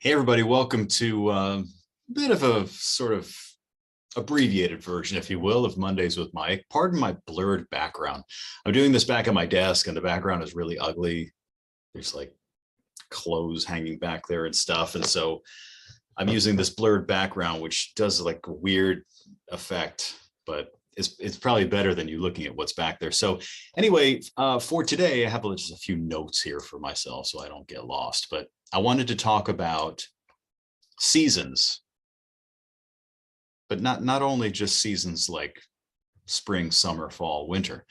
Hey, everybody, welcome to a bit of a sort of abbreviated version, if you will, of Mondays with Mike. Pardon my blurred background. I'm doing this back at my desk and the background is really ugly. There's like clothes hanging back there and stuff. And so I'm using this blurred background, which does like a weird effect, but it's probably better than you looking at what's back there. So anyway, for today, I have just a few notes here for myself so I don't get lost. But I wanted to talk about seasons, but not only just seasons like spring, summer, fall, winter.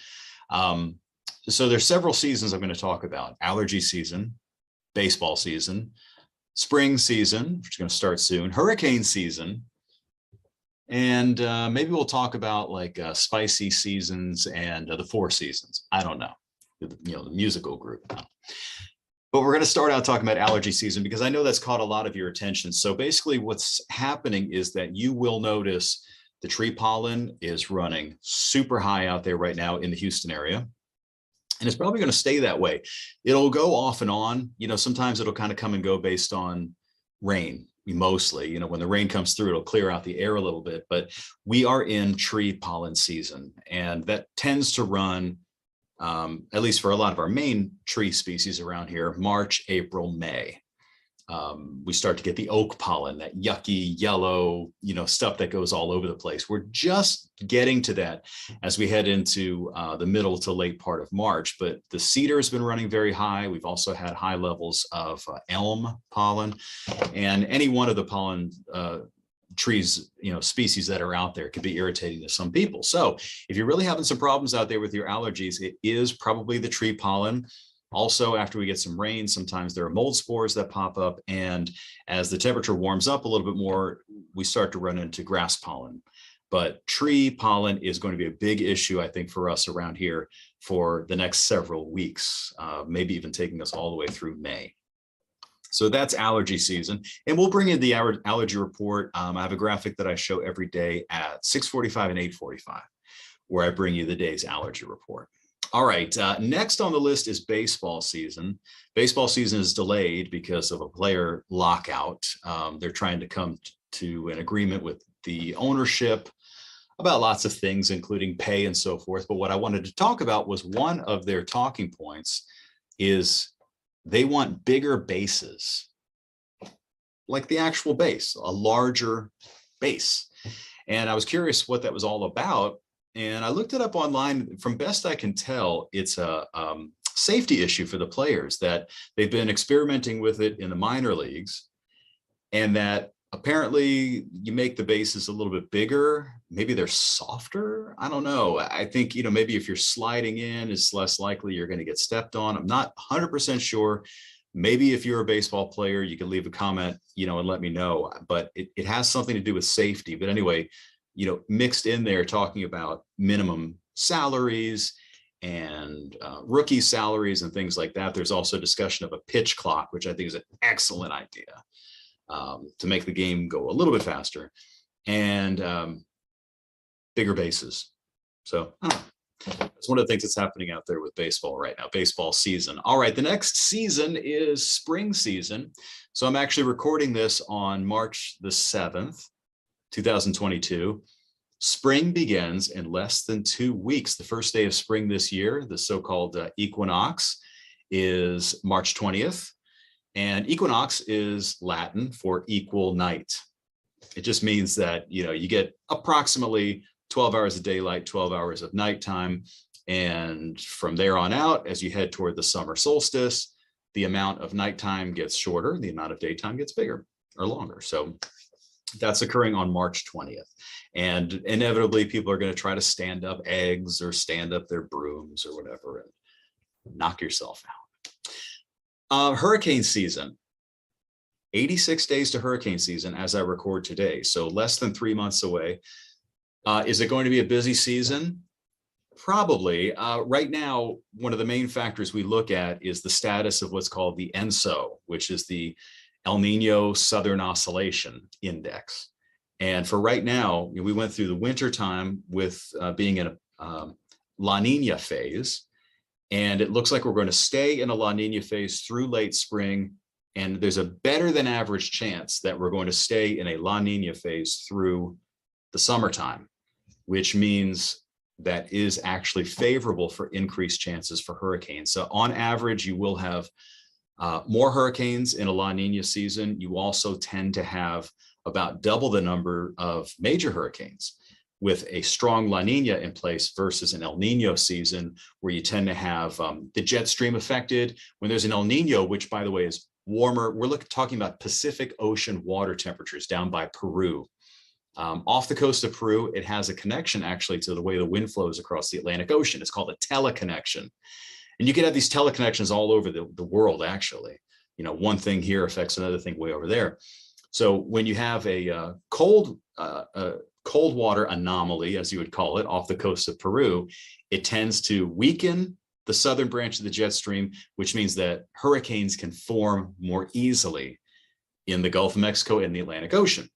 So there's several seasons I'm going to talk about: allergy season, baseball season, spring season, which is going to start soon, hurricane season, and maybe we'll talk about like spicy seasons and the four seasons. I don't know, the musical group. But we're going to start out talking about allergy season because I know that's caught a lot of your attention. So basically what's happening is that you will notice the tree pollen is running super high out there right now in the Houston area. And it's probably going to stay that way. It'll go off and on. Sometimes it'll kind of come and go based on rain. Mostly, when the rain comes through, it'll clear out the air a little bit. But we are in tree pollen season, and that tends to run, at least for a lot of our main tree species around here, March, April, May. We start to get the oak pollen, that yucky yellow, stuff that goes all over the place. We're just getting to that as we head into the middle to late part of March. But the cedar has been running very high. We've also had high levels of elm pollen, and any one of the pollen trees, species that are out there can be irritating to some people. So if you're really having some problems out there with your allergies, it is probably the tree pollen. Also, after we get some rain, sometimes there are mold spores that pop up. And as the temperature warms up a little bit more, we start to run into grass pollen. But tree pollen is going to be a big issue, I think, for us around here for the next several weeks, maybe even taking us all the way through May. So that's allergy season. And we'll bring in the allergy report. I have a graphic that I show every day at 6:45 and 8:45, where I bring you the day's allergy report. All right, next on the list is baseball season. Baseball season is delayed because of a player lockout. They're trying to come to an agreement with the ownership about lots of things, including pay and so forth. But what I wanted to talk about was one of their talking points is they want bigger bases, like the actual base, a larger base. And I was curious what that was all about. And I looked it up online. From best I can tell, it's a safety issue for the players, that they've been experimenting with it in the minor leagues, and that apparently you make the bases a little bit bigger. Maybe they're softer. I don't know. I think, maybe if you're sliding in, it's less likely you're going to get stepped on. I'm not 100% sure. Maybe if you're a baseball player, you can leave a comment, and let me know. But it has something to do with safety. But anyway, mixed in there, talking about minimum salaries and rookie salaries and things like that. There's also discussion of a pitch clock, which I think is an excellent idea to make the game go a little bit faster, and bigger bases. So that's one of the things that's happening out there with baseball right now, baseball season. All right, the next season is spring season. So I'm actually recording this on March the 7th. 2022. Spring begins in less than 2 weeks. The first day of spring this year, the so-called equinox, is March 20th. And equinox is Latin for equal night. It just means that, you get approximately 12 hours of daylight, 12 hours of nighttime. And from there on out, as you head toward the summer solstice, the amount of nighttime gets shorter, the amount of daytime gets bigger or longer. So that's occurring on March 20th. And inevitably, people are going to try to stand up eggs or stand up their brooms or whatever and knock yourself out. Hurricane season. 86 days to hurricane season as I record today. So less than 3 months away. Is it going to be a busy season? Probably. Right now, one of the main factors we look at is the status of what's called the ENSO, which is the El Nino Southern Oscillation Index. And for right now, we went through the winter time with being in a La Nina phase. And it looks like we're going to stay in a La Nina phase through late spring And there's a better than average chance that we're going to stay in a La Nina phase through the summertime, which means that is actually favorable for increased chances for hurricanes. So on average, you will have more hurricanes in a La Nina season. You also tend to have about double the number of major hurricanes with a strong La Nina in place versus an El Nino season, where you tend to have the jet stream affected. When there's an El Nino, which by the way is warmer, we're talking about Pacific Ocean water temperatures down by Peru. Off the coast of Peru, it has a connection actually to the way the wind flows across the Atlantic Ocean. It's called a teleconnection. And you can have these teleconnections all over the world, actually. You know, one thing here affects another thing way over there. So when you have a cold water anomaly, as you would call it, off the coast of Peru, it tends to weaken the southern branch of the jet stream, which means that hurricanes can form more easily in the Gulf of Mexico and the Atlantic Ocean.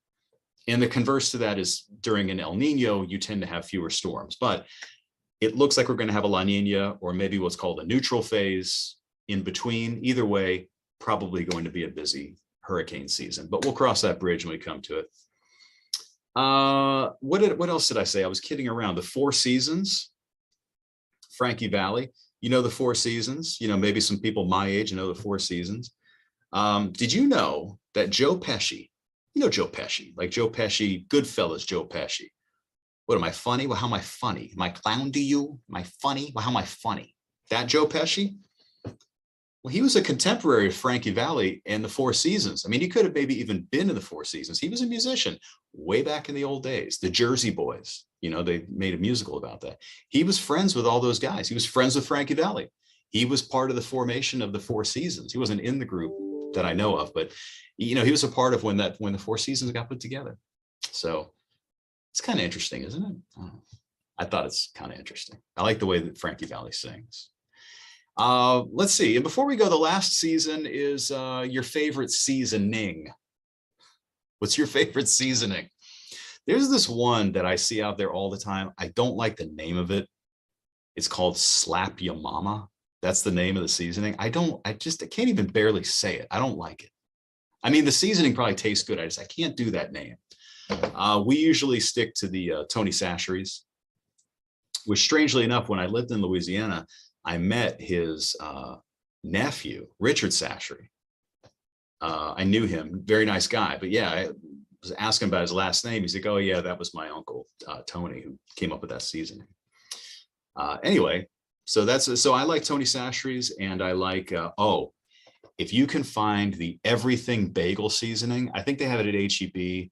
And the converse to that is during an El Nino, you tend to have fewer storms. But it looks like we're going to have a La Nina, or maybe what's called a neutral phase in between. Either way, probably going to be a busy hurricane season, but we'll cross that bridge when we come to it. What else did I say? I was kidding around. The Four Seasons, Frankie Valli. You know the Four Seasons. You know, maybe some people my age know the Four Seasons. Did you know that Joe Pesci, you know Joe Pesci, like Joe Pesci, Goodfellas Joe Pesci. What, am I funny? Well, how am I funny? Am I clown to you? Am I funny? Well, how am I funny? That Joe Pesci? Well, he was a contemporary of Frankie Valli and the Four Seasons. I mean, he could have maybe even been in the Four Seasons. He was a musician way back in the old days. The Jersey Boys, you know, they made a musical about that. He was friends with all those guys. He was friends with Frankie Valli. He was part of the formation of the Four Seasons. He wasn't in the group that I know of, but you know, he was a part of when the Four Seasons got put together. So it's kind of interesting, isn't it? I thought it's kind of interesting. I like the way that Frankie Valli sings. Let's see. And before we go, the last season is your favorite seasoning. What's your favorite seasoning? There's this one that I see out there all the time. I don't like the name of it. It's called Slap Ya Mama. That's the name of the seasoning. I can't even barely say it. I don't like it. I mean, the seasoning probably tastes good. I can't do that name. We usually stick to the Tony Chachere's, which strangely enough, when I lived in Louisiana, I met his nephew, Richard Chachere. I knew him, very nice guy. But yeah, I was asking about his last name. He's like, oh yeah, that was my uncle, Tony, who came up with that seasoning. Anyway, so I like Tony Chachere's, and I like, if you can find the Everything Bagel seasoning, I think they have it at H-E-B.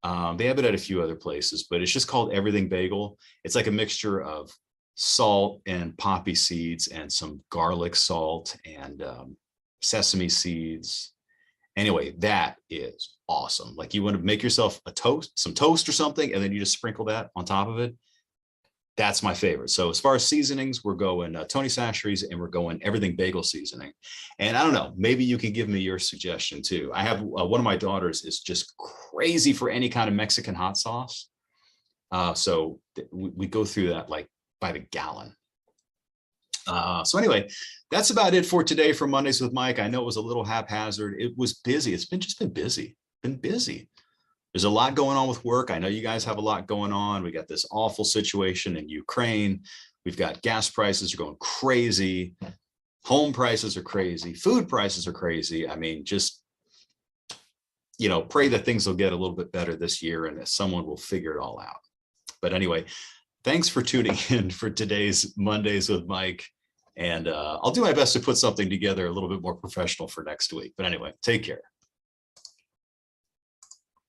They have it at a few other places, but it's just called Everything Bagel. It's like a mixture of salt and poppy seeds and some garlic salt and sesame seeds. Anyway, that is awesome. Like, you want to make yourself some toast or something, and then you just sprinkle that on top of it. That's my favorite. So as far as seasonings, we're going Tony Chachere's, and we're going Everything Bagel seasoning. And I don't know, maybe you can give me your suggestion too. I have one of my daughters is just crazy for any kind of Mexican hot sauce. So we go through that like by the gallon. So anyway, that's about it for today for Mondays with Mike. I know it was a little haphazard. It was busy. It's been busy. There's a lot going on with work. I know you guys have a lot going on. We got this awful situation in Ukraine. We've got gas prices are going crazy. Home prices are crazy. Food prices are crazy. I mean, just, you know, pray that things will get a little bit better this year and that someone will figure it all out. But anyway, thanks for tuning in for today's Mondays with Mike. And I'll do my best to put something together a little bit more professional for next week. But anyway, take care.